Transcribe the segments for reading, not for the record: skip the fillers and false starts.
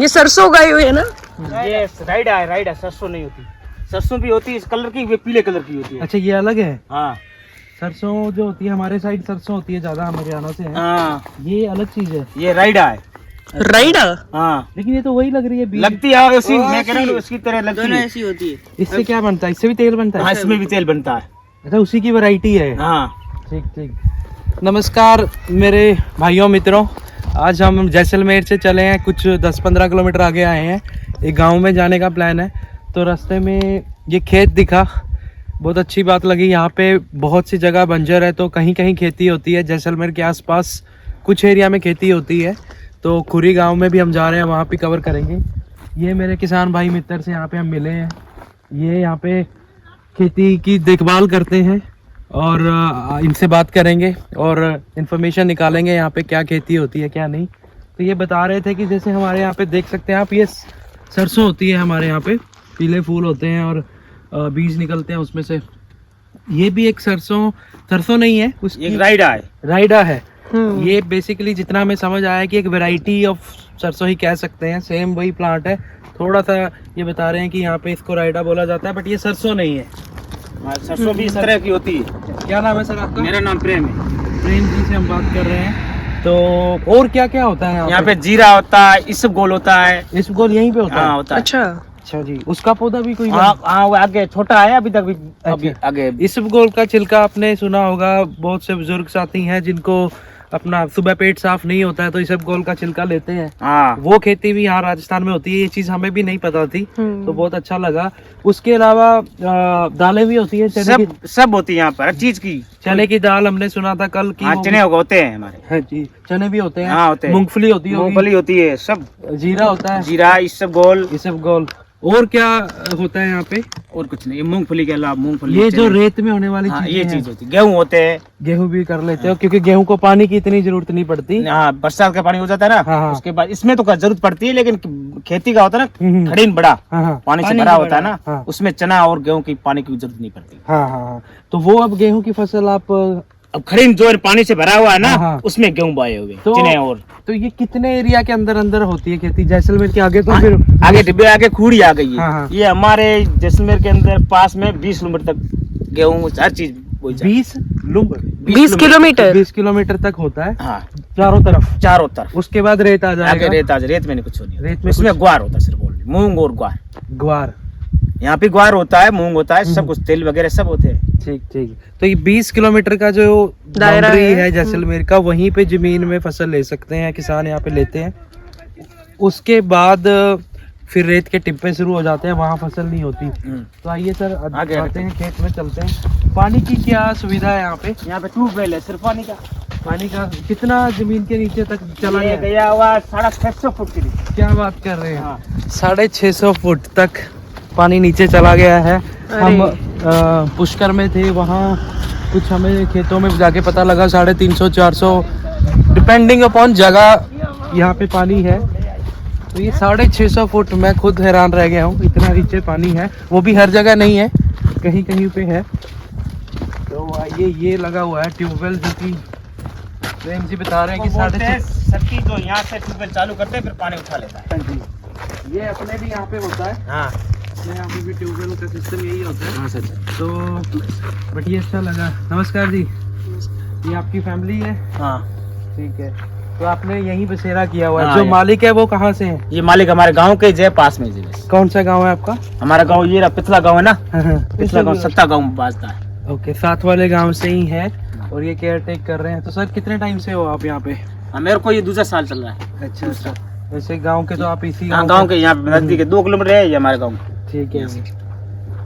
ये सरसों उगाई हुई है ना? ये राइडा है, राइडा, सरसों नहीं होती। सरसों भी होती है इस कलर की, वे पीले कलर की होती है। अच्छा, ये अलग है। हाँ सरसों जो होती है हमारे साइड सरसों होती है ज्यादा, हरियाणा से है। हाँ, ये अलग चीज है। ये राइडा है। राइडा? हाँ, लेकिन ये तो वही लग रही है, बीज। लगती है उसी, मैं कह रहा हूँ उसकी तरह लगती है। ऐसी होती है। इससे क्या बनता है? इससे भी तेल बनता है? हाँ, इसमें भी तेल बनता है। अच्छा, उसी की वैरायटी है। हाँ ठीक ठीक। नमस्कार मेरे भाइयों मित्रों, आज हम जैसलमेर से चले हैं, कुछ 10-15 किलोमीटर आगे आए हैं। एक गांव में जाने का प्लान है, तो रास्ते में ये खेत दिखा, बहुत अच्छी बात लगी। यहाँ पे बहुत सी जगह बंजर है, तो कहीं कहीं खेती होती है। जैसलमेर के आसपास कुछ एरिया में खेती होती है, तो खुरी गांव में भी हम जा रहे हैं, वहाँ पे कवर करेंगे। ये मेरे किसान भाई मित्र से यहाँ पे हम मिले हैं। ये यहाँ पे खेती की देखभाल करते हैं और इनसे बात करेंगे और इन्फॉर्मेशन निकालेंगे यहाँ पे क्या खेती होती है क्या नहीं। तो ये बता रहे थे कि जैसे हमारे यहाँ पे देख सकते हैं आप, ये सरसों होती है हमारे यहाँ पे, पीले फूल होते हैं और बीज निकलते हैं उसमें से। ये भी एक सरसों नहीं है, उसकी एक राइडा है। राइडा है। ये बेसिकली जितना हमें समझ आया कि एक वैरायटी ऑफ सरसों ही कह सकते हैं, सेम वही प्लांट है। थोड़ा सा ये बता रहे हैं कि यहाँ पे इसको राइडा बोला जाता है, बट ये सरसों नहीं है। सरसों भी इस तरह की होती है। क्या नाम है सर आपका? मेरा नाम प्रेम है। प्रेम जी से हम बात कर रहे हैं। तो और क्या क्या होता है यहाँ पे? जीरा होता है, इसबगोल होता है। इसबगोल यहीं पे होता हाँ है? होता है। अच्छा अच्छा जी, उसका पौधा भी कोई? हाँ हाँ, वो आगे छोटा है अभी तक भी, अभी अच्छा। आगे। इसबगोल का छिलका आपने सुना होगा, बहुत से बुजुर्ग साथी हैं जिनको अपना सुबह पेट साफ नहीं होता है तो इसबगोल का छिलका लेते हैं। हाँ, वो खेती भी यहाँ राजस्थान में होती है। ये चीज हमें भी नहीं पता थी, तो बहुत अच्छा लगा। उसके अलावा दालें भी होती है, सब होती है यहाँ पर, हर चीज की। चने की दाल हमने सुना था कल की। हाँ, चने होते हैं हमारे। हाँ जी, चने भी होते हैं। हाँ होते हैं। मूंगफली होती है, मूंगफली होती है, सब। जीरा होता है, जीरा, इसबगोल। इसबगोल। और क्या होता है यहाँ पे? और कुछ नहीं, मूंगफली के अलावा मूंगफली। ये जो रेत में होने वाली हाँ, चीजें ये हैं। चीज होती है। गेहूं होते हैं। गेहूं भी कर लेते हो, क्योंकि गेहूं को पानी की इतनी जरूरत नहीं पड़ती। हाँ, बरसात का पानी हो जाता है ना। हाँ। उसके बाद इसमें तो जरूरत पड़ती है, लेकिन खेती का होता है ना, खड़ीन बड़ा हाँ। पानी से भरा होता है ना। हाँ। उसमें चना और गेहूं की पानी की जरूरत नहीं पड़ती। हाँ। तो वो अब गेहूं की फसल आप अब खड़ीन जो पानी से भरा हुआ है ना, हाँ। उसमें गेहूं बोए हुए तो- चने। और तो ये कितने एरिया के अंदर अंदर होती है खेती? जैसलमेर के आगे तो फिर आगे डिब्बे, आगे खूड़ी आ गई है। हाँ। ये हमारे जैसलमेर के अंदर पास में 20 किलोमीटर तक गेहूं हर चीज बोई जाती है। 20 किलोमीटर? 20 किलोमीटर तक होता है। हाँ, चारों तरफ। उसके बाद रेत आ जाएगा। आगे रेत में नहीं कुछ नहीं होता। रेत में उसमें ग्वार होता है, सिर्फ मूंग और ग्वार। ग्वार। यहाँ पे ग्वार होता है, मूंग होता है, सब कुछ, तेल वगैरह सब होते हैं। ठीक। तो ये 20 किलोमीटर का जो दायरा बाउंड्री है जैसलमेर का, वहीं पे जमीन में फसल ले सकते हैं किसान, यहाँ पे लेते हैं। उसके बाद फिर रेत के टिब्बे शुरू हो जाते हैं, वहाँ फसल नहीं होती। तो आइए सर, आगे आते हैं खेत में, चलते हैं। पानी की क्या सुविधा है यहाँ पे? यहाँ पे ट्यूबवेल है, सिर्फ पानी का। पानी का कितना जमीन के नीचे तक चला ये गया? गया हुआ 650 फुट के लिए। क्या बात कर रहे हैं? हाँ। 650 फुट तक पानी नीचे चला गया है। हम पुष्कर में थे, वहाँ कुछ हमें खेतों में जाके पता लगा 350-400 डिपेंडिंग अपॉन जगह यहाँ पे पानी है। तो ये 650 फुट, मैं खुद हैरान रह गया हूँ, इतना नीचे पानी है। वो भी हर जगह नहीं है, कहीं कहीं पे है। तो ये लगा हुआ है ट्यूबवेल, जो कि प्रेम जी बता रहे हैं कि 650। सबकी जो यहाँ से ट्यूबवेल चालू करते हैं, फिर पानी उठा लेता है। ये अपने भी यहाँ पे होता है। हाँ यहाँ पे भी ट्यूबवेल का सिस्टम यही होता है। हाँ सर। तो बट ये अच्छा लगा। नमस्कार जी, ये आपकी फैमिली है? हाँ, ठीक है। तो आपने यहीं बसेरा किया हुआ है। हाँ, जो मालिक है वो कहाँ से है? ये मालिक हमारे गांव के जय पास में जी। कौन सा गांव है आपका? हमारा गांव ये रहा, पिछला गांव है ना, पिछला गांव सत्ता गांव में बाजता है। ओके, साथ वाले गांव से ही है और ये केयर टेक कर रहे हैं। तो सर कितने टाइम से हो आप यहाँ पे? मेरे को ये दूसरा साल चल रहा है। अच्छा। वैसे गांव के तो आप इसी गांव के यहाँ पे नजदीक 2 किलोमीटर है ये हमारे गाँव। ठीक है।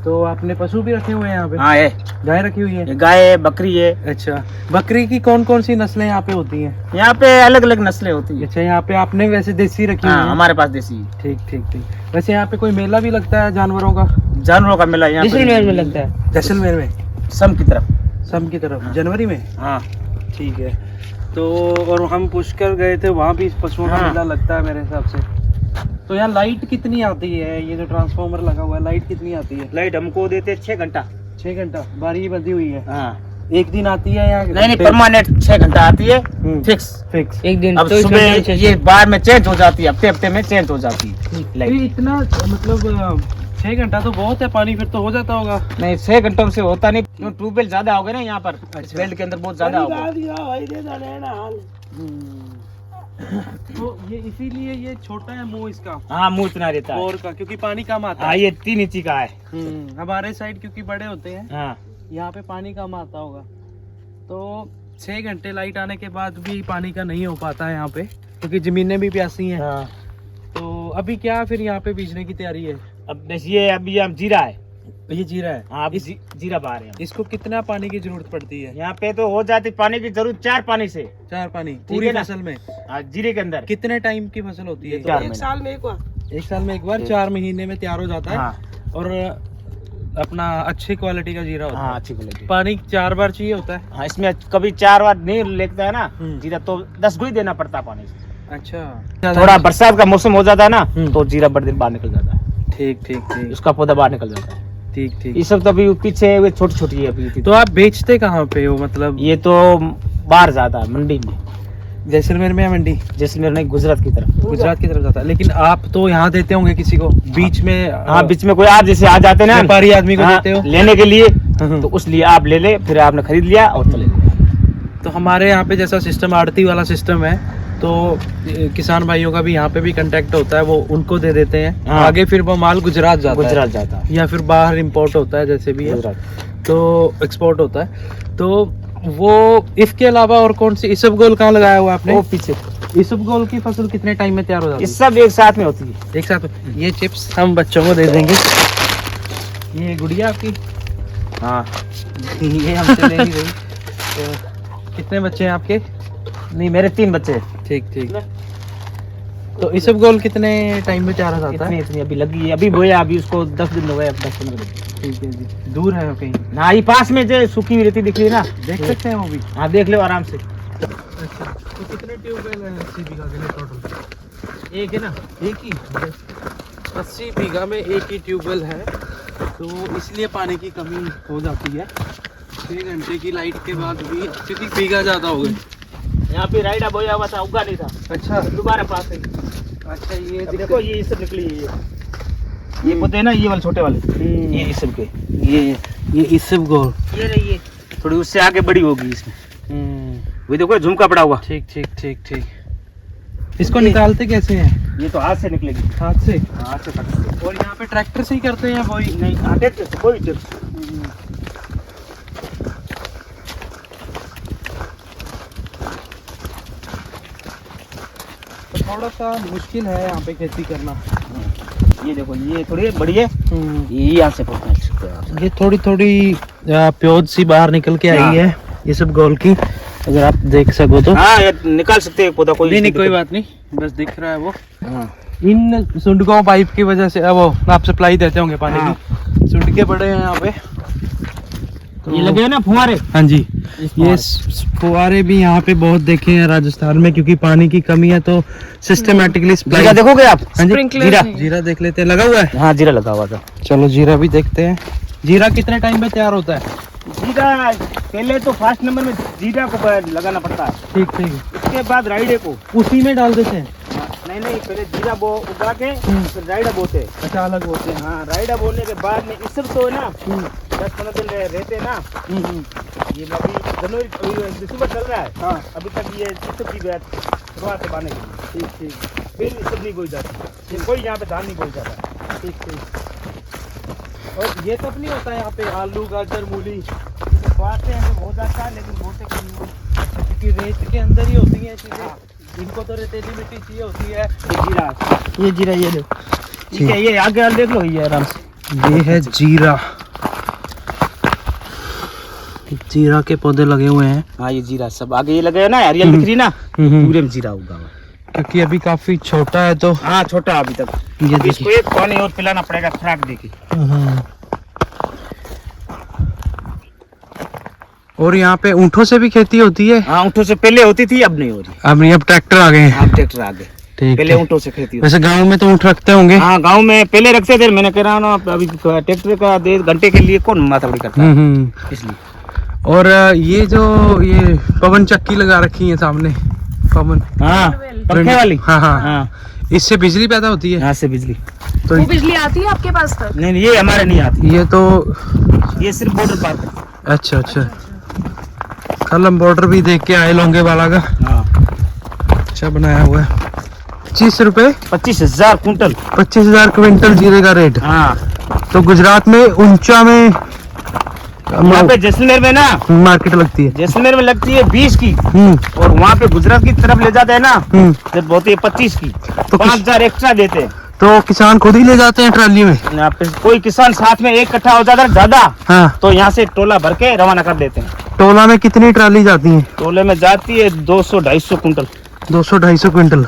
तो आपने पशु भी रखे हुए हैं यहाँ पे? हाँ है, गाय रखी हुई है? ये गाय है, बकरी है। अच्छा, बकरी की कौन कौन सी नस्लें यहाँ पे होती हैं? यहाँ पे अलग अलग नस्लें होती है। अच्छा, यहाँ पे आपने वैसे देसी रखी हुई हाँ, है? हमारे पास देसी है। ठीक। वैसे यहाँ पे कोई मेला भी लगता है जानवरों का? जानवरों का मेला यहाँ जैसलमेर में लगता है। जैसलमेर में सम की तरफ। सम की तरफ जनवरी में? हाँ ठीक है। तो और हम पुष्कर गए थे, वहाँ भी पशुओं का हाँ। मेला लगता है मेरे हिसाब से। तो यहाँ लाइट कितनी आती है? ये जो ट्रांसफार्मर लगा हुआ है, लाइट कितनी आती है? लाइट हमको देते 6 घंटा। 6 घंटा? बारी बंधी हुई है? हाँ, एक दिन आती है या नहीं परमानेंट 6 घंटा आती है फिक्स। फिक्स। एक दिन अब 24 सुबह घंटे ये बाद में चेंज हो जाती है, हफ्ते में चेंज हो जाती है लाइट। इतना मतलब 6 घंटा तो बहुत है, पानी फिर तो हो जाता होगा। नहीं 6 घंटों से होता नहीं, क्यों ट्यूबवेल ज्यादा हो गए ना यहाँ पर, इस बेल्ट के अंदर बहुत ज्यादा हो गए। तो ये इसीलिए ये छोटा है मुंह इसका, हाँ मुंह इतना रहता है बोर का, क्योंकि पानी कम आता हाँ है। ये 3 इंची का है। हमारे साइड क्योंकि बड़े होते हैं, हाँ यहाँ पे पानी कम आता होगा, तो 6 घंटे लाइट आने के बाद भी पानी का नहीं हो पाता है यहाँ पे, क्योंकि जमीनें भी प्यासी हैं। हाँ। तो अभी क्या फिर यहाँ पे बीजने की तैयारी है? अब बस ये अभी हम जीरा है। ये जीरा है। हाँ अभी जीरा बा रहे हैं। इसको कितना पानी की जरूरत पड़ती है? यहाँ पे तो हो जाती पानी की जरूरत 4 पानी से। 4 पानी ठीक पूरी है ना? फसल में? हाँ जीरे के अंदर कितने टाइम की फसल होती है? 4 एक साल में एक बार। एक साल में एक बार, 4 महीने में तैयार हो जाता है। हाँ और अपना अच्छी क्वालिटी का जीरा होता हाँ है। अच्छी क्वालिटी। पानी 4 बार चाहिए होता है। हाँ इसमें कभी 4 बार नहीं लगता है ना हम्म। जीरा, तो 10 को ही देना पड़ता है पानी। अच्छा, थोड़ा बरसात का मौसम हो जाता है ना हम्म। तो जीरा बड़े दिन बाहर निकल जाता है, ठीक ठीक ठीक उसका पौधा बाहर निकल जाता है। ठीक ठीक। ये सब तो अभी पीछे वे छोटी छोटी है अभी। तो आप बेचते कहाँ पे हो? मतलब ये तो बाहर जाता है मंडी में, जैसलमेर में या मंडी? जैसलमेर नहीं गुजरात की तरफ। गुजरात की तरफ जाता है, लेकिन आप तो यहाँ देते होंगे किसी को बीच में? हाँ बीच में कोई आप जैसे आ जाते ना व्यापारी आदमी को हाँ, देते हो? लेने के लिए, हाँ। तो उस लिए आप ले ले, फिर आपने खरीद लिया और चले गए। तो हमारे यहाँ पे जैसा सिस्टम आड़ती वाला सिस्टम है, तो किसान भाइयों का भी यहाँ पे भी कांटेक्ट होता है, वो उनको दे देते हैं। हाँ। आगे फिर वो माल गुजरात जाता है गुजरात जाता है, या फिर बाहर इंपोर्ट होता है, जैसे भी है, गुजरात। तो एक्सपोर्ट होता है। तो वो इसके अलावा और कौन सी इसबगोल कहाँ लगाया हुआ है आपने? वो पीछे इसबगोल की फसल कितने टाइम में तैयार हो जाती ये सब एक साथ में होती है। है? एक साथ में। ये चिप्स हम बच्चों को दे देंगे। ये गुड़िया आपकी? हाँ ये हमसे ले ही गई। तो कितने बच्चे हैं आपके? नहीं मेरे 3 बच्चे हैं। ठीक ठीक। तो इसबगोल कितने टाइम में तैयार हो जाता इतनी है? इतनी अभी लगी है, अभी बोया, अभी उसको 10 दिन हो गए, 10-15 दिन। ठीक है जी। दूर है कहीं? ना ये पास में जो सूखी हुई रहती दिख रही है ना, देख सकते हैं वो भी? हाँ देख लो आराम से। अच्छा, तो कितने ट्यूबवेल हैं 80 बीघा के लिए टोटल? एक है ना, एक ही? 80 बीघा में एक ही ट्यूबवेल है, तो इसलिए पानी की कमी हो जाती है 6 घंटे की लाइट के बाद भी, क्योंकि बीघा ज़्यादा हो गए। यहाँ पे राइडा बोया हुआ था, उगा नहीं था, अच्छा दोबारा पास है। अच्छा, ये अब देखो ये सब निकली है, ये पौधे ना ये वाले छोटे वाले, ये इस सब के, ये इसबगोल। ये रही है थोड़ी, उससे आगे बड़ी होगी इसमें। वो देखो झुमका पड़ा हुआ। ठीक ठीक ठीक ठीक। इसको निकालते कैसे हैं? ये तो हाथ से निकलेगी, हाथ से? हाथ से काटते। और यहाँ पे ट्रैक्टर से ही करते हैं वही? नहीं हाँ ट्रैक्टर से, कोई ट्रैक्टर। तो थोड़ा सा मुश्किल है यहाँ पे खेती करना। ये देखो ये थोड़ी बड़ी है, ये यहाँ से पकड़ सकते हैं आप। ये थोड़ी थोड़ी प्योज सी बाहर निकल के आई है ये सब गोल की, अगर आप देख सको तो। हाँ ये निकाल सकते हैं पौधा, कोई नहीं कोई बात नहीं, बस दिख रहा है वो। हाँ। इन सुंडकों पाइप की वजह से वो आप सप्लाई देते होंगे पानी की, सुंडके बड़े हैं यहाँ पे। ये लगे हैं ना फुहारे। हाँ जी, ये फुहारे भी यहाँ पे बहुत देखे हैं राजस्थान में, क्योंकि पानी की कमी है, तो सिस्टमेटिकली जीरा देखोगे आप? हाँ जी, Sprinkler जीरा से। जीरा देख लेते हैं, लगा हुआ है। हाँ जीरा लगा हुआ था। चलो जीरा भी देखते हैं। जीरा कितने टाइम में तैयार होता है? जीरा पहले तो फर्स्ट नंबर में जीरा को लगाना पड़ता है, ठीक ठीक। उसके बाद राइडे को। उसी में डाल देते हैं? नहीं पहले जीरा बो उगा के फिर राइडा बोते हैं। अच्छा, अलग होते हैं। हाँ राइडा बोने के बाद में इस सब तो है ना 10-15 दिन रहते हैं ना। ये अभी जनवरी दिसंबर चल रहा है, हाँ। अभी तक ये इस सब की शुरुआत से बाने की। ठीक ठीक फिर ये सब नहीं बोई जाती, ये कोई यहाँ पे धान नहीं बोई जाता। ठीक ठीक। और ये सब नहीं होता है यहाँ पे आलू गाजर मूली? बात है हो जाता है लेकिन बोते कहीं नहीं। क्योंकि रेत के अंदर ही होती हैं चीजें, इनको तो रेतीली मिट्टी चाहिए होती है। ये जीरा ये देखो, ठीक है ये आगे देख लो, ये आराम से। ये है जीरा, जीरा के पौधे लगे हुए हैं। हाँ ये जीरा सब आगे ये लगे है ना, हरियल दिख रही ना, पूरे में जीरा उगा हुआ। क्योंकि अभी काफी छोटा है तो। हाँ छोटा अभी तक, ये अभी इसको एक पानी और पिलाना पड़ेगा खुराक देके। और यहाँ पे ऊँटों से भी खेती होती है? हाँ ऊँटों से पहले होती थी, अब नहीं हो रही। अब नहीं, अब ट्रैक्टर आ गए हैं। अब ट्रैक्टर आ गए, ठीक पहले है। ऊँटों से खेती होती। वैसे गांव में तो ऊँट रखते होंगे? हाँ गांव में पहले रखते थे, मैंने कह रहा हूँ ना अभी ट्रैक्टर का 1.5 घंटे के लिए कौन माथा बड़ी करता है, इसलिए। और ये जो ये पवन चक्की लगा रखी है सामने, पवन, हाँ पंखे वाली। हाँ हाँ, हाँ इससे बिजली पैदा होती है। यहाँ से बिजली, तो वो बिजली आती है आपके पास तक? नहीं ये हमारे नहीं आती, ये तो ये सिर्फ बॉर्डर पार है। अच्छा अच्छा, कल हम बॉर्डर भी देख के आए लोंगे वाला का। हाँ अच्छा बनाया हुआ है। 25 रुपए, 25,000 कुंटल। 25,000 क्विंटल जीरे का रेट। हाँ तो गुजरात में ऊंचा में यहाँ पे जैसलमेर में ना मार्केट लगती है। जैसलमेर में लगती है 20 की, हम्म और वहाँ पे गुजरात की तरफ ले जाते हैं ना हम्म। तो होती है 25 की। तो 5,000 एक्स्ट्रा देते हैं। तो किसान खुद ही ले जाते हैं ट्राली में? यहाँ पे कोई किसान साथ में एक इकट्ठा हो जाता है ज्यादा, हाँ। तो यहाँ से टोला भर के रवाना कर देते हैं। टोला में कितनी ट्राली जाती है? टोले में जाती है 200-250 कुंटल। 200-250 क्विंटल।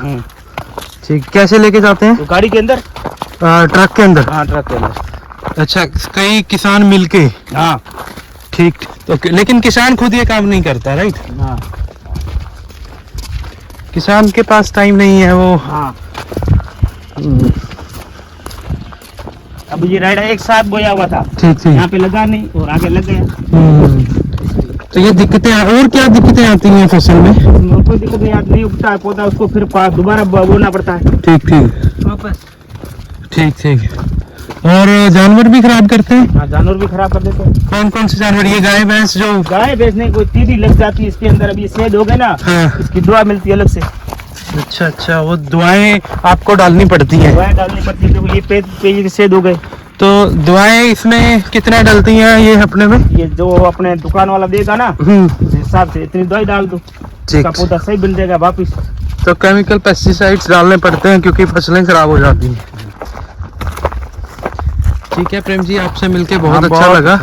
ठीक, कैसे लेके जाते हैं? तो गाड़ी के अंदर, ट्रक के अंदर? हाँ ट्रक के अंदर। अच्छा, कई किसान मिलके? हाँ ठीक। तो लेकिन किसान खुद ये काम नहीं करता, राइट? हाँ किसान के पास टाइम नहीं है वो। हाँ। अब ये राइडर एक साथ बोया हुआ था, ठीक ठीक। यहाँ पे लगा नहीं और आगे लग गया। तो ये दिक्कतें, और क्या दिक्कतें आती हैं फसल में? कोई दिक्कत नहीं, याद नहीं उगता है पौधा, उसको फिर दोबारा बोना पड़ता है ठीक ठीक वापस। ठीक ठीक। और जानवर भी खराब करते हैं? हाँ जानवर भी खराब कर देते हैं। कौन कौन से जानवर? ये गाय भैंस जो? गाय बेचने कोई तीदी लग जाती है इसके अंदर। अभी ये सेद हो गए ना, हाँ। इसकी दवा मिलती है अलग से। अच्छा अच्छा, वो दवाएं आपको डालनी पड़ती हैं? दवाएं डालनी पड़ती है क्योंकि ये पेज सेद हो गए। तो दवाएं इसमें कितना डलती हैं ये अपने में? ये जो अपने दुकान वाला देगा ना, उस हिसाब से इतनी दवाई डाल दो, ठीक। उसका पौधा सही बन जाएगा वापिस। तो केमिकल पेस्टिसाइड्स डालने पड़ते हैं क्योंकि फसलें खराब हो जाती हैं। ठीक है प्रेम जी, आपसे मिलके बहुत अच्छा लगा।